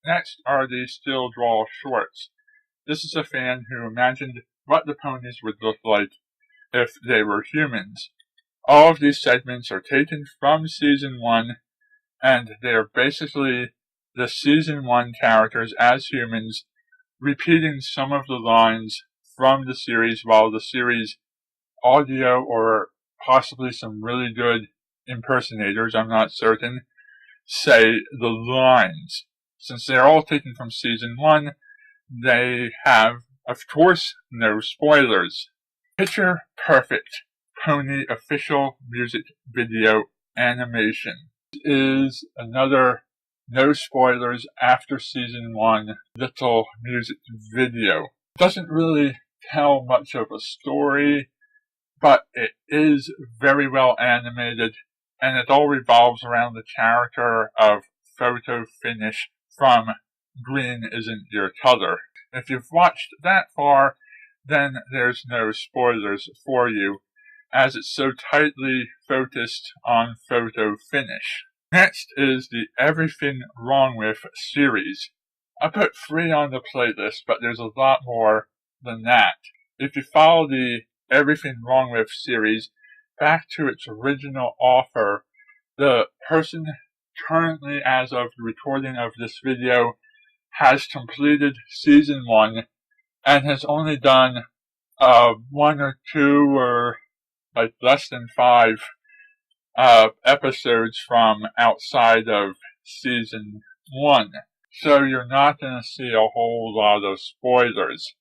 Next are the still draw shorts. This is a fan who imagined what the ponies would look like if they were humans. All of these segments are taken from Season 1, and they are basically the Season 1 characters as humans, repeating some of the lines from the series, while the series audio, or possibly some really good impersonators, I'm not certain, say the lines. Since they're all taken from Season 1, they have, of course, no spoilers. Picture Perfect Pony official music video animation is another no spoilers after Season 1 little music video. It doesn't really tell much of a story, but it is very well animated, and it all revolves around the character of Photo Finish from Green Isn't Your Color. If you've watched that far, then there's no spoilers for you, as it's so tightly focused on Photo Finish. Next is the Everything Wrong With series. I put 3 on the playlist, but there's a lot more than that. If you follow the Everything Wrong With series back to its original author, the person currently, as of the recording of this video, has completed Season 1 and has only done 1 or 2 or like less than 5 episodes from outside of Season 1. So you're not going to see a whole lot of spoilers.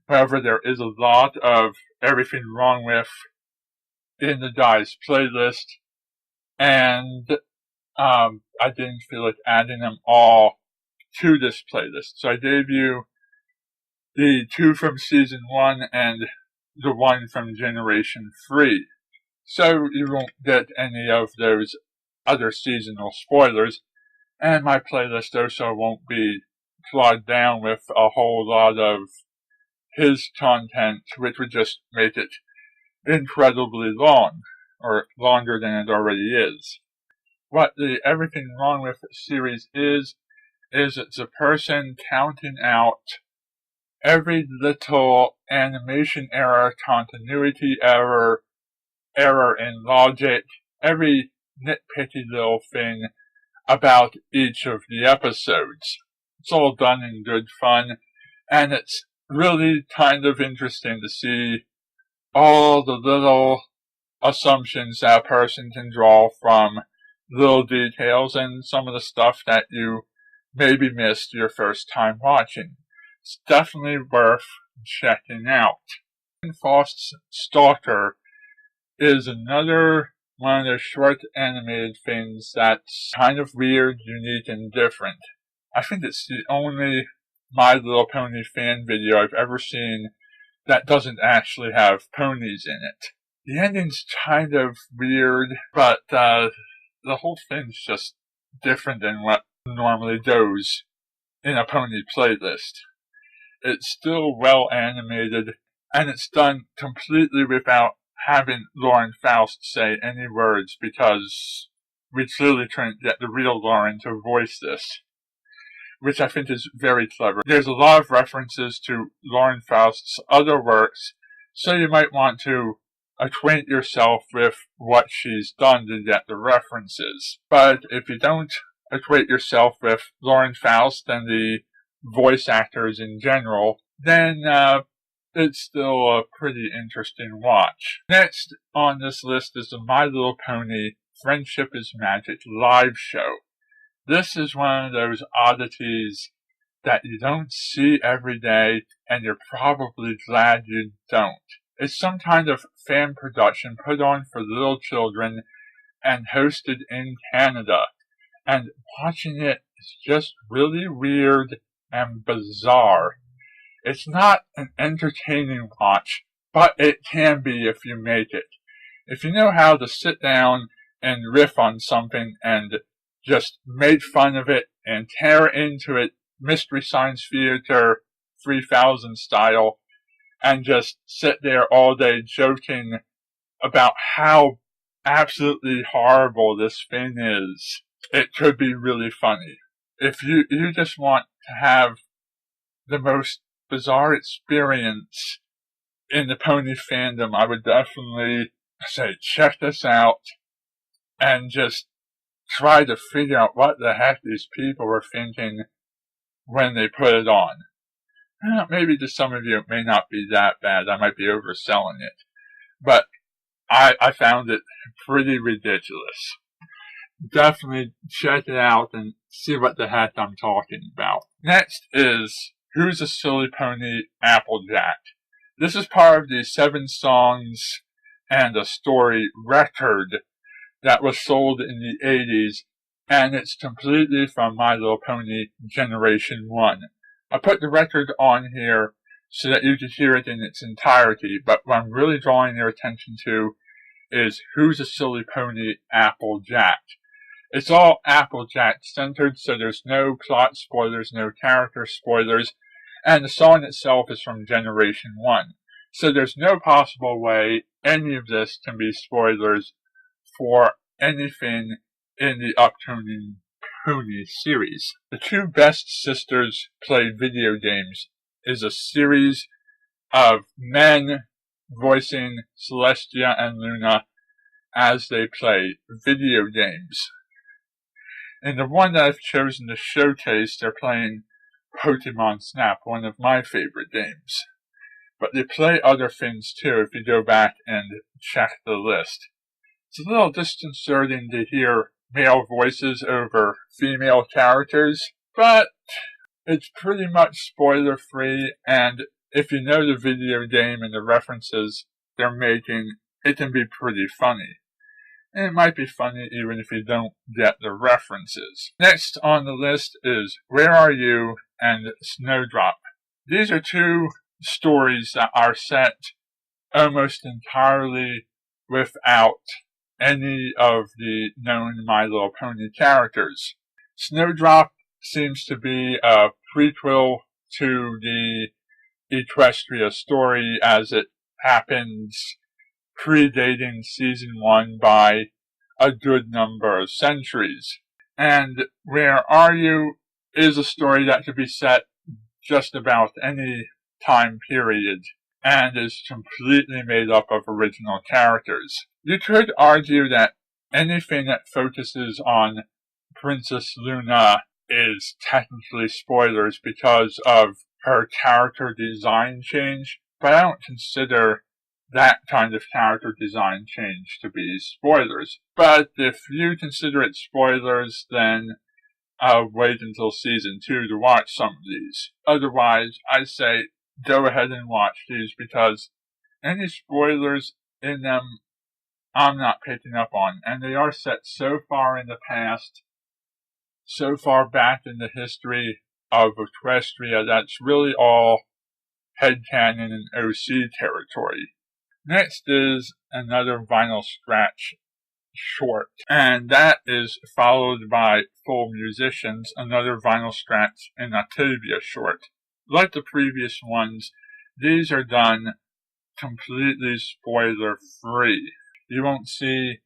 However, there is a lot of Everything Wrong With in the Dice playlist, and I didn't feel like adding them all to this playlist. So I gave you the 2 from Season 1 and the 1 from Generation 3. So you won't get any of those other seasonal spoilers, and my playlist also won't be clogged down with a whole lot of his content, which would just make it incredibly long, or longer than it already is. What the Everything Wrong With series is it's a person counting out every little animation error, continuity error in logic, every nitpicky little thing about each of the episodes. It's all done in good fun, and it's really kind of interesting to see all the little assumptions that a person can draw from little details and some of the stuff that you maybe missed your first time watching. It's definitely worth checking out. Faust's Stalker is another one of those short animated things that's kind of weird, unique, and different. I think it's the only My Little Pony fan video I've ever seen that doesn't actually have ponies in it. The ending's kind of weird, but the whole thing's just different than what normally goes in a pony playlist. It's still well animated, and it's done completely without having Lauren Faust say any words, because we clearly couldn't get the real Lauren to voice this, which I think is very clever. There's a lot of references to Lauren Faust's other works, so you might want to acquaint yourself with what she's done to get the references. But if you don't acquaint yourself with Lauren Faust and the voice actors in general, then it's still a pretty interesting watch. Next on this list is the My Little Pony Friendship is Magic live show. This is one of those oddities that you don't see every day, and you're probably glad you don't. It's some kind of fan production put on for little children and hosted in Canada. And watching it is just really weird and bizarre. It's not an entertaining watch, but it can be if you make it. If you know how to sit down and riff on something and just make fun of it and tear into it Mystery Science Theater 3000 style, and just sit there all day joking about how absolutely horrible this thing is, it could be really funny. If you just want to have the most bizarre experience in the pony fandom, I would definitely say check this out and just try to figure out what the heck these people were thinking when they put it on. Maybe to some of you it may not be that bad. I might be overselling it. But I found it pretty ridiculous. Definitely check it out and see what the heck I'm talking about. Next is Who's a Silly Pony Applejack. This is part of the 7 songs and a story record that was sold in the 80s, and it's completely from My Little Pony Generation 1. I put the record on here so that you could hear it in its entirety, but what I'm really drawing your attention to is Who's a Silly Pony Applejack. It's all Applejack centered, so there's no plot spoilers, no character spoilers, and the song itself is from Generation 1. So there's no possible way any of this can be spoilers for anything in the upcoming Pony series. The Two Best Sisters Play Video Games is a series of men voicing Celestia and Luna as they play video games. In the one that I've chosen to showcase, they're playing Pokemon Snap, one of my favorite games. But they play other things too if you go back and check the list. It's a little disconcerting to hear male voices over female characters, but it's pretty much spoiler free, and if you know the video game and the references they're making, it can be pretty funny. And it might be funny even if you don't get the references. Next on the list is Where Are You and Snowdrop. These are 2 stories that are set almost entirely without any of the known My Little Pony characters. Snowdrop seems to be a prequel to the Equestria story as it happens predating season 1 by a good number of centuries. And Where Are You is a story that could be set just about any time period and is completely made up of original characters. You could argue that anything that focuses on Princess Luna is technically spoilers because of her character design change, but I don't consider that kind of character design change to be spoilers. But if you consider it spoilers, then I'll wait until season 2 to watch some of these. Otherwise, I say go ahead and watch these because any spoilers in them I'm not picking up on, and they are set so far in the past, so far back in the history of Equestria, that's really all headcanon and OC territory. Next is another Vinyl Scratch short, and that is followed by Full Musicians, another Vinyl Scratch and Octavia short. Like the previous ones, these are done completely spoiler-free. You won't see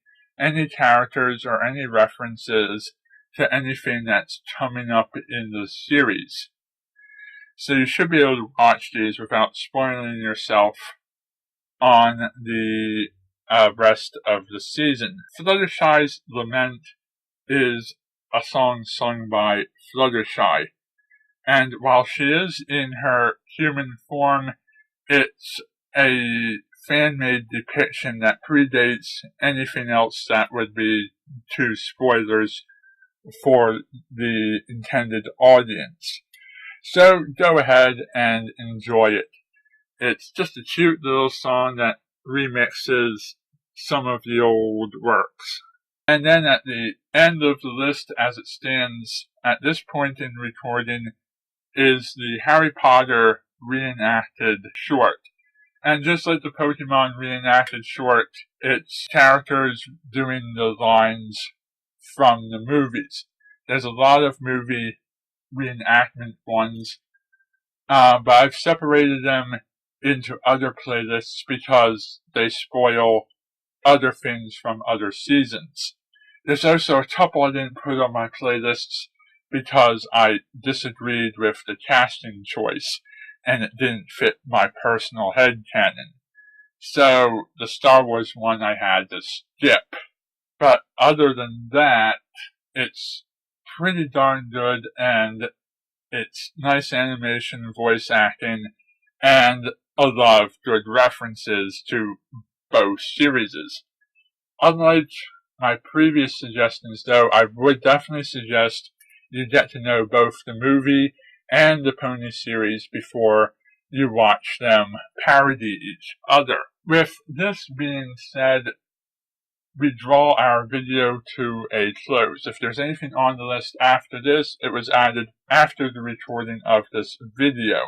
any characters or any references to anything that's coming up in the series. So you should be able to watch these without spoiling yourself on the rest of the season. Fluttershy's Lament is a song sung by Fluttershy, and while she is in her human form, it's a fan-made depiction that predates anything else that would be 2 spoilers for the intended audience. So go ahead and enjoy it. It's just a cute little song that remixes some of the old works. And then at the end of the list as it stands at this point in recording is the Harry Potter reenacted short. And just like the Pokemon reenacted short, it's characters doing the lines from the movies. There's a lot of movie reenactment ones, but I've separated them into other playlists because they spoil other things from other seasons. There's also a couple I didn't put on my playlists because I disagreed with the casting choice and it didn't fit my personal headcanon. So the Star Wars one I had to skip. But other than that, it's pretty darn good, and it's nice animation, voice acting, and a lot of good references to both series. Unlike my previous suggestions, though, I would definitely suggest you get to know both the movie and the Pony series before you watch them parody each other. With this being said, we draw our video to a close. If there's anything on the list after this, it was added after the recording of this video.